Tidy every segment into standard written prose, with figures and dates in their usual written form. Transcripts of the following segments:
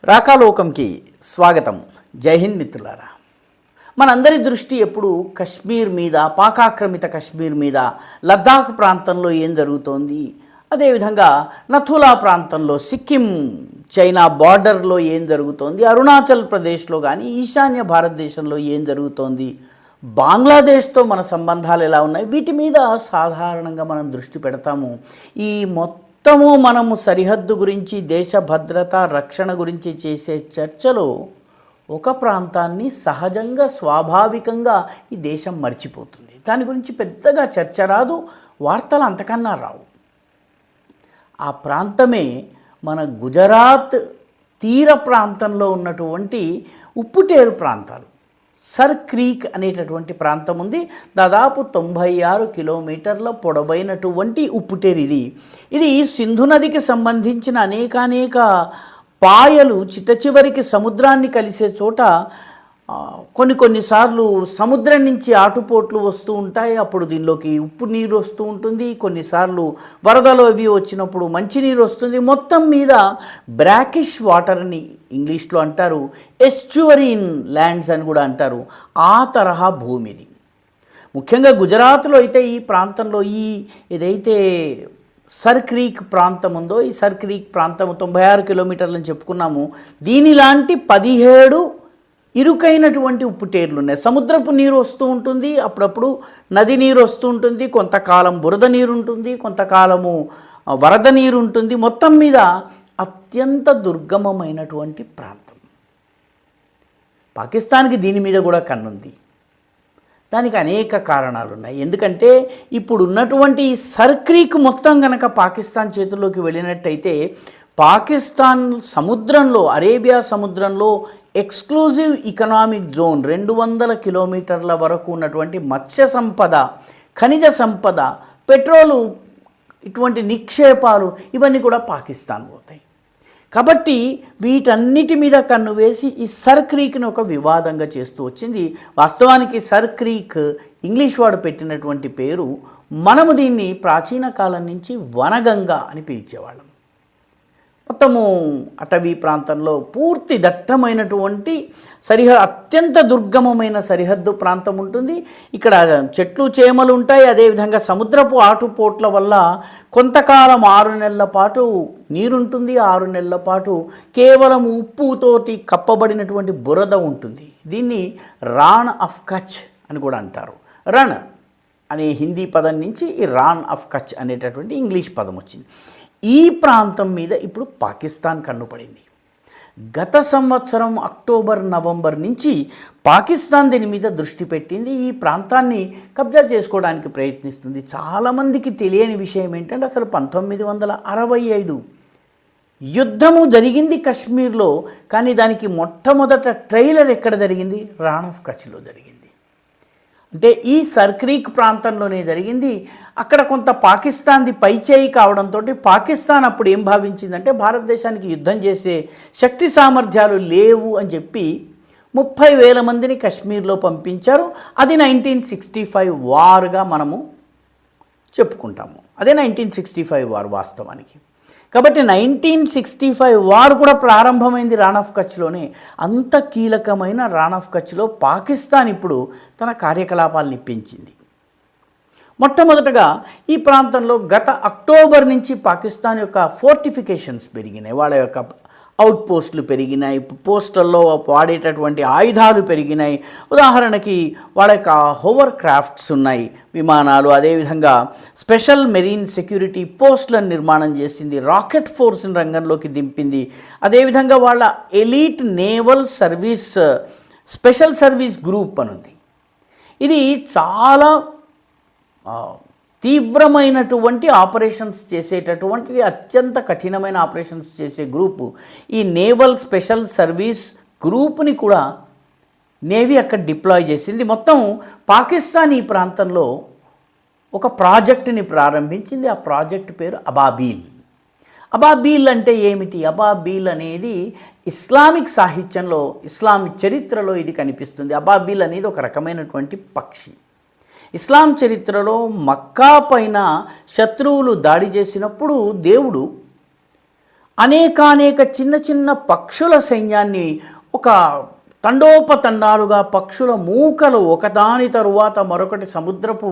రాకాలోకంకి స్వాగతం. జై హింద్ మిత్రులారా. మనందరి దృష్టి ఎప్పుడు కశ్మీర్ మీద, పాకాక్రమిత కశ్మీర్ మీద, లద్దాఖ్ ప్రాంతంలో ఏం జరుగుతోంది, అదేవిధంగా నథులా ప్రాంతంలో సిక్కిం చైనా బార్డర్లో ఏం జరుగుతోంది, అరుణాచల్ ప్రదేశ్లో కానీ ఈశాన్య భారతదేశంలో ఏం జరుగుతోంది, బంగ్లాదేశ్తో మన సంబంధాలు ఎలా ఉన్నాయి, వీటి మీద సాధారణంగా మనం దృష్టి పెడతాము. ఈ మొత్తము మనము సరిహద్దు గురించి, దేశ భద్రత, రక్షణ గురించి చేసే చర్చలో ఒక ప్రాంతాన్ని సహజంగా, స్వాభావికంగా ఈ దేశం మర్చిపోతుంది. దాని గురించి పెద్దగా చర్చ రాదు, వార్తలు అంతకన్నా రావు. ఆ ప్రాంతమే మన గుజరాత్ తీర ప్రాంతంలో ఉన్నటువంటి ఉప్పుటేరు ప్రాంతాలు. సర్ క్రీక్ అనేటటువంటి ప్రాంతం ఉంది. దాదాపు 96 కిలోమీటర్ల పొడవైనటువంటి ఉప్పుటేరు ఇది సింధు నదికి సంబంధించిన అనేక పాయలు చిట్టచివరికి సముద్రాన్ని కలిసే చోట కొన్నిసార్లు సముద్రం నుంచి ఆటుపోట్లు వస్తూ ఉంటాయి. అప్పుడు దీనిలోకి ఉప్పు నీరు వస్తూ ఉంటుంది. కొన్నిసార్లు వరదలు అవి వచ్చినప్పుడు మంచినీరు వస్తుంది. మొత్తం మీద బ్రాకిష్ వాటర్ని ఇంగ్లీష్లో అంటారు, ఎస్చువరీన్ ల్యాండ్స్ అని కూడా అంటారు. ఆ తరహా భూమిది. ముఖ్యంగా గుజరాత్లో అయితే ఈ ప్రాంతంలో ఏదైతే సర్ క్రీక్ ప్రాంతం ఉందో, ఈ సర్ క్రీక్ ప్రాంతం 96 కిలోమీటర్లని చెప్పుకున్నాము. దీనిలాంటి 17 ఇరుకైనటువంటి ఉప్పుటేర్లు ఉన్నాయి. సముద్రపు నీరు వస్తూ ఉంటుంది, అప్పుడప్పుడు నది నీరు వస్తూ ఉంటుంది, కొంతకాలం బురద నీరు ఉంటుంది, కొంతకాలము వరద నీరు ఉంటుంది. మొత్తం మీద అత్యంత దుర్గమమైనటువంటి ప్రాంతం. పాకిస్తాన్కి దీని మీద కూడా కన్నుంది. దానికి అనేక కారణాలు ఉన్నాయి. ఎందుకంటే ఇప్పుడు ఉన్నటువంటి సర్ క్రీక్ మొత్తం కనుక పాకిస్తాన్ చేతుల్లోకి వెళ్ళినట్టయితే, పాకిస్తాన్ సముద్రంలో, అరేబియా సముద్రంలో ఎక్స్క్లూజివ్ ఎకనామిక్ జోన్ 200 కిలోమీటర్ల వరకు ఉన్నటువంటి మత్స్య సంపద, ఖనిజ సంపద, పెట్రోలు, ఇటువంటి నిక్షేపాలు ఇవన్నీ కూడా పాకిస్తాన్ పోతాయి. కాబట్టి వీటన్నిటి మీద కన్ను వేసి ఈ సర్ క్రీక్ని ఒక వివాదంగా చేస్తూ వచ్చింది. వాస్తవానికి సర్ క్రీక్ ఇంగ్లీష్ వాడు పెట్టినటువంటి పేరు. మనము దీన్ని ప్రాచీన కాలం నుంచి వనగంగా అని పిలిచేవాళ్ళం. మొత్తము అటవీ ప్రాంతంలో పూర్తి దట్టమైనటువంటి అత్యంత దుర్గమమైన సరిహద్దు ప్రాంతం ఉంటుంది. ఇక్కడ చెట్లు చేమలు ఉంటాయి. అదేవిధంగా సముద్రపు ఆటుపోట్ల వల్ల కొంతకాలం 6 నెలల పాటు నీరుంటుంది. 6 నెలల పాటు కేవలం ఉప్పుతోటి కప్పబడినటువంటి బురద ఉంటుంది. దీన్ని రాణ్ ఆఫ్ కచ్ అని కూడా అంటారు. రణ్ అనే హిందీ పదం నుంచి ఈ రాణ్ ఆఫ్ కచ్ అనేటటువంటి ఇంగ్లీష్ పదం వచ్చింది. ఈ ప్రాంతం మీద ఇప్పుడు పాకిస్తాన్ కన్నుపడింది. గత సంవత్సరం అక్టోబర్, నవంబర్ నుంచి పాకిస్తాన్ దీని మీద దృష్టి పెట్టింది. ఈ ప్రాంతాన్ని కబ్జా చేసుకోవడానికి ప్రయత్నిస్తుంది. చాలామందికి తెలియని విషయం ఏంటంటే, అసలు 1965 యుద్ధము జరిగింది కశ్మీర్లో. కానీ దానికి మొట్టమొదట ట్రైలర్ ఎక్కడ జరిగింది? రాణ్ ఆఫ్ కచ్లో జరిగింది. అంటే ఈ సర్ క్రీక్ ప్రాంతంలోనే జరిగింది. అక్కడ కొంత పాకిస్తాన్ది పైచేయి కావడంతో పాకిస్తాన్ అప్పుడు ఏం భావించిందంటే, భారతదేశానికి యుద్ధం చేసే శక్తి సామర్థ్యాలు లేవు అని చెప్పి 30,000 మందిని కశ్మీర్లో పంపించారు. అది 1965 వార్గా మనము చెప్పుకుంటాము. అదే 1965 వార్ వాస్తవానికి. కాబట్టి 1965 వార్ కూడా ప్రారంభమైంది రాణ్ ఆఫ్ కచ్లోనే. అంత కీలకమైన రాణ్ ఆఫ్ కచ్లో పాకిస్తాన్ ఇప్పుడు తన కార్యకలాపాలను పెంచింది. మొట్టమొదటగా ఈ ప్రాంతంలో గత అక్టోబర్ నుంచి పాకిస్తాన్ యొక్క ఫోర్టిఫికేషన్స్ పెరిగినాయి. వాళ్ళ యొక్క అవుట్ పోస్టులు పెరిగినాయి. పోస్టుల్లో వాడేటటువంటి ఆయుధాలు పెరిగినాయి. ఉదాహరణకి వాళ్ళ యొక్క హోవర్ క్రాఫ్ట్స్ ఉన్నాయి, విమానాలు. అదేవిధంగా స్పెషల్ మెరీన్ సెక్యూరిటీ పోస్టులను నిర్మాణం చేసింది. రాకెట్ ఫోర్స్ని రంగంలోకి దింపింది. అదేవిధంగా వాళ్ళ elite naval service, special service group అని ఉంది. ఇది చాలా తీవ్రమైనటువంటి ఆపరేషన్స్ చేసేటటువంటి, అత్యంత కఠినమైన ఆపరేషన్స్ చేసే గ్రూపు. ఈ నేవల్ స్పెషల్ సర్వీస్ గ్రూప్ని కూడా నేవీ అక్కడ డిప్లాయ్ చేసింది. మొత్తం పాకిస్తాన్ ఈ ప్రాంతంలో ఒక ప్రాజెక్టుని ప్రారంభించింది. ఆ ప్రాజెక్టు పేరు అబాబీల్. అబాబీల్ అంటే ఏమిటి? అబాబీల్ అనేది ఇస్లామిక్ సాహిత్యంలో, ఇస్లాం చరిత్రలో ఇది కనిపిస్తుంది. అబాబీల్ అనేది ఒక రకమైనటువంటి పక్షి. ఇస్లాం చరిత్రలో మక్కా పైన శత్రువులు దాడి చేసినప్పుడు దేవుడు అనేక చిన్న చిన్న పక్షుల సైన్యాన్ని ఒక తండోపతండాలుగా పక్షుల మూకలు ఒకదాని తరువాత మరొకటి సముద్రపు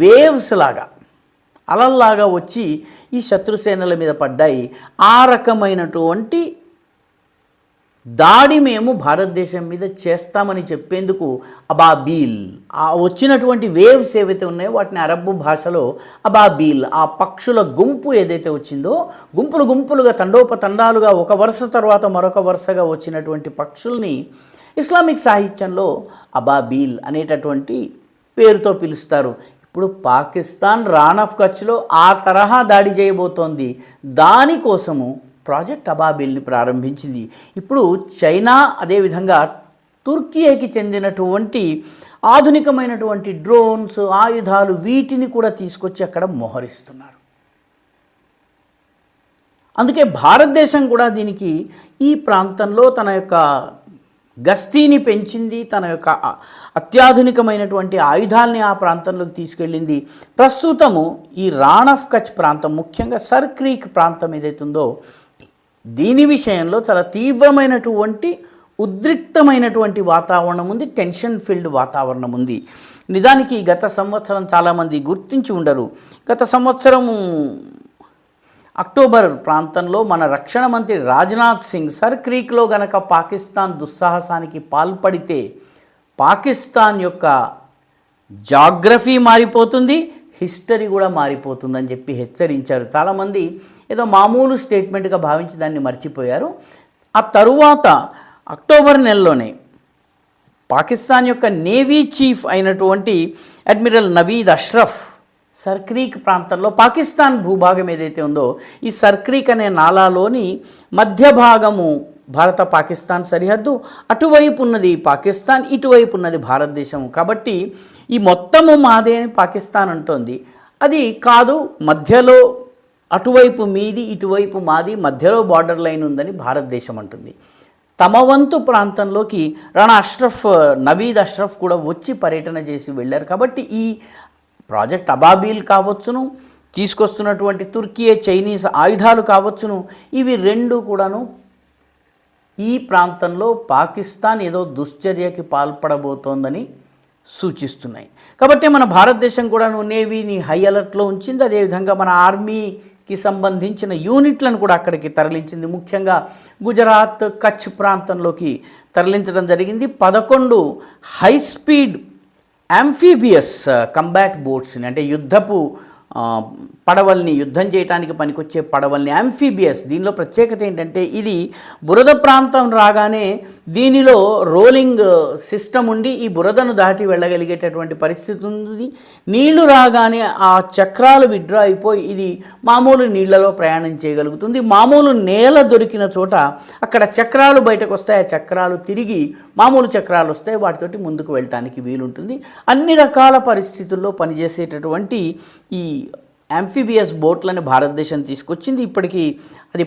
వేవ్స్ లాగా అలల్లాగా వచ్చి ఈ శత్రుసేనల మీద పడ్డాయి. ఆ రకమైనటువంటి దాడి మేము భారతదేశం మీద చేస్తామని చెప్పేందుకు అబాబీల్, ఆ వచ్చినటువంటి వేవ్స్ ఏవైతే ఉన్నాయో వాటిని అరబ్బు భాషలో అబాబీల్, ఆ పక్షుల గుంపు ఏదైతే వచ్చిందో గుంపులు గుంపులుగా తండోపతండాలుగా ఒక వరుస తర్వాత మరొక వరుసగా వచ్చినటువంటి పక్షుల్ని ఇస్లామిక్ సాహిత్యంలో అబాబీల్ అనేటటువంటి పేరుతో పిలుస్తారు. ఇప్పుడు పాకిస్తాన్ రాన్ ఆఫ్ కచ్లో ఆ తరహా దాడి చేయబోతోంది. దానికోసము ప్రాజెక్ట్ అబాబిల్ని ప్రారంభించింది. ఇప్పుడు చైనా అదేవిధంగా తుర్కీకి చెందినటువంటి ఆధునికమైనటువంటి డ్రోన్స్, ఆయుధాలు వీటిని కూడా తీసుకొచ్చి అక్కడ మోహరిస్తున్నారు. అందుకే భారతదేశం కూడా దీనికి ఈ ప్రాంతంలో తన యొక్క గస్తీని పెంచింది, తన యొక్క అత్యాధునికమైనటువంటి ఆయుధాలని ఆ ప్రాంతంలోకి తీసుకెళ్ళింది. ప్రస్తుతము ఈ రాన్ ఆఫ్ కచ్ ప్రాంతం, ముఖ్యంగా సర్ క్రీక్ ప్రాంతం ఏదైతుందో దీని విషయంలో చాలా తీవ్రమైనటువంటి ఉద్రిక్తమైనటువంటి వాతావరణం ఉంది, టెన్షన్ ఫీల్డ్ వాతావరణం ఉంది. నిజానికి గత సంవత్సరం చాలామంది గుర్తించి ఉండరు. గత సంవత్సరము అక్టోబర్ ప్రాంతంలో మన రక్షణ మంత్రి రాజ్నాథ్ సింగ్ సర్ క్రీక్లో గనక పాకిస్తాన్ దుస్సాహసానికి పాల్పడితే పాకిస్తాన్ యొక్క జాగ్రఫీ మారిపోతుంది, హిస్టరీ కూడా మారిపోతుందని చెప్పి హెచ్చరించారు. చాలామంది ఏదో మామూలు స్టేట్మెంట్గా భావించి దాన్ని మర్చిపోయారు. ఆ తరువాత అక్టోబర్ నెలలోనే పాకిస్తాన్ యొక్క నేవీ చీఫ్ అయినటువంటి admiral Naveed Ashraf sir creek ప్రాంతంలో, పాకిస్తాన్ భూభాగం ఏదైతే ఉందో ఈ సర్ క్రీక్ అనే నాలాలోని మధ్య భాగము భారత పాకిస్తాన్ సరిహద్దు, అటువైపు ఉన్నది పాకిస్తాన్, ఇటువైపు ఉన్నది భారతదేశం. కాబట్టి ఈ మొత్తము మాదే అని పాకిస్తాన్ అంటోంది. అది కాదు, మధ్యలో అటువైపు మీది ఇటువైపు మాది, మధ్యలో బార్డర్ లైన్ ఉందని భారతదేశం అంటుంది. తమ వంతు ప్రాంతంలోకి రాణా అష్రఫ్, నవీద్ అష్రఫ్ కూడా వచ్చి పర్యటన చేసి వెళ్ళారు. కాబట్టి ఈ ప్రాజెక్ట్ అబాబీల్ కావచ్చును, తీసుకొస్తున్నటువంటి తుర్కీ చైనీస్ ఆయుధాలు కావచ్చును, ఇవి రెండు కూడాను ఈ ప్రాంతంలో పాకిస్తాన్ ఏదో దుశ్చర్యకి పాల్పడబోతోందని సూచిస్తున్నాయి. కాబట్టి మన భారతదేశం కూడా నేవీని హై అలర్ట్లో ఉంచింది. అదేవిధంగా మన ఆర్మీకి సంబంధించిన యూనిట్లను కూడా అక్కడికి తరలించింది. ముఖ్యంగా గుజరాత్, కచ్ ప్రాంతంలోకి తరలించడం జరిగింది. 11 హై స్పీడ్ యాంఫీబియస్ కంబాట్ బోట్స్ని, అంటే యుద్ధపు పడవల్ని, యుద్ధం చేయడానికి పనికొచ్చే పడవల్ని, యాంఫీబియస్. దీనిలో ప్రత్యేకత ఏంటంటే ఇది బురద ప్రాంతం రాగానే దీనిలో రోలింగ్ సిస్టమ్ ఉండి ఈ బురదను దాటి వెళ్ళగలిగేటటువంటి పరిస్థితి ఉంది. నీళ్లు రాగానే ఆ చక్రాలు విడ్రా అయిపోయి ఇది మామూలు నీళ్లలో ప్రయాణం చేయగలుగుతుంది. మామూలు నేల దొరికిన చోట అక్కడ చక్రాలు బయటకు వస్తాయి, ఆ చక్రాలు తిరిగి మామూలు చక్రాలు వస్తాయి, వాటితోటి ముందుకు వెళ్ళటానికి వీలుంటుంది. అన్ని రకాల పరిస్థితుల్లో పనిచేసేటటువంటి ఈ యాంఫీబియస్ బోట్లను భారతదేశం తీసుకొచ్చింది. ఇప్పటికీ అది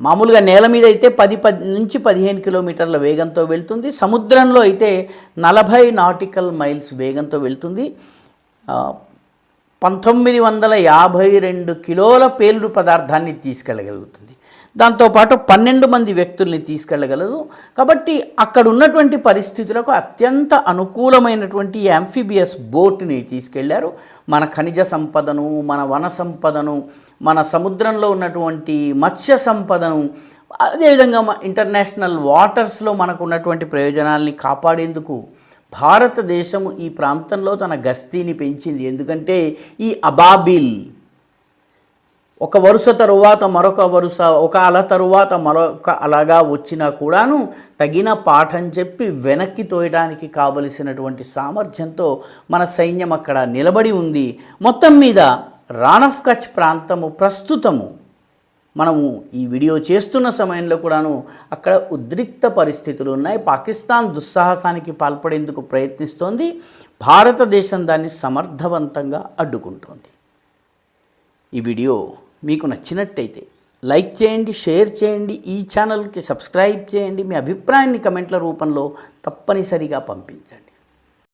మామూలుగా నేల మీద అయితే 10 నుంచి 15 కిలోమీటర్ల వేగంతో వెళ్తుంది. సముద్రంలో అయితే 40 నాటికల్ మైల్స్ వేగంతో వెళ్తుంది. 1952 కిలోల పేలుడు పదార్థాన్ని తీసుకెళ్ళగలుగుతుంది. దాంతోపాటు 12 మంది వ్యక్తుల్ని తీసుకెళ్ళగలదు. కాబట్టి అక్కడ ఉన్నటువంటి పరిస్థితులకు అత్యంత అనుకూలమైనటువంటి యాంఫీబియస్ బోట్ని తీసుకెళ్లారు. మన ఖనిజ సంపదను, మన వన సంపదను, మన సముద్రంలో ఉన్నటువంటి మత్స్య సంపదను, అదేవిధంగా ఇంటర్నేషనల్ వాటర్స్లో మనకు ఉన్నటువంటి ప్రయోజనాల్ని కాపాడేందుకు భారతదేశం ఈ ప్రాంతంలో తన గస్తీని పెంచింది. ఎందుకంటే ఈ అబాబిల్ ఒక వరుస తరువాత మరొక వరుస, ఒక అల తరువాత మరొక అలగా వచ్చినా కూడాను తగిన పాఠం చెప్పి వెనక్కి తోయడానికి కావలసినటువంటి సామర్థ్యంతో మన సైన్యం అక్కడ నిలబడి ఉంది. మొత్తం మీద రాన్ ఆఫ్ కచ్ ప్రాంతము ప్రస్తుతము మనము ఈ వీడియో చేస్తున్న సమయంలో కూడాను అక్కడ ఉద్రిక్త పరిస్థితులు ఉన్నాయి. పాకిస్తాన్ దుస్సాహసానికి పాల్పడేందుకు ప్రయత్నిస్తోంది. భారతదేశం దాన్ని సమర్థవంతంగా అడ్డుకుంటోంది. ఈ వీడియో మీకు నచ్చినట్టయితే లైక్ చేయండి, షేర్ చేయండి, ఈ ఛానల్కి సబ్స్క్రైబ్ చేయండి. మీ అభిప్రాయాన్ని కమెంట్ల రూపంలో తప్పనిసరిగా పంపించండి.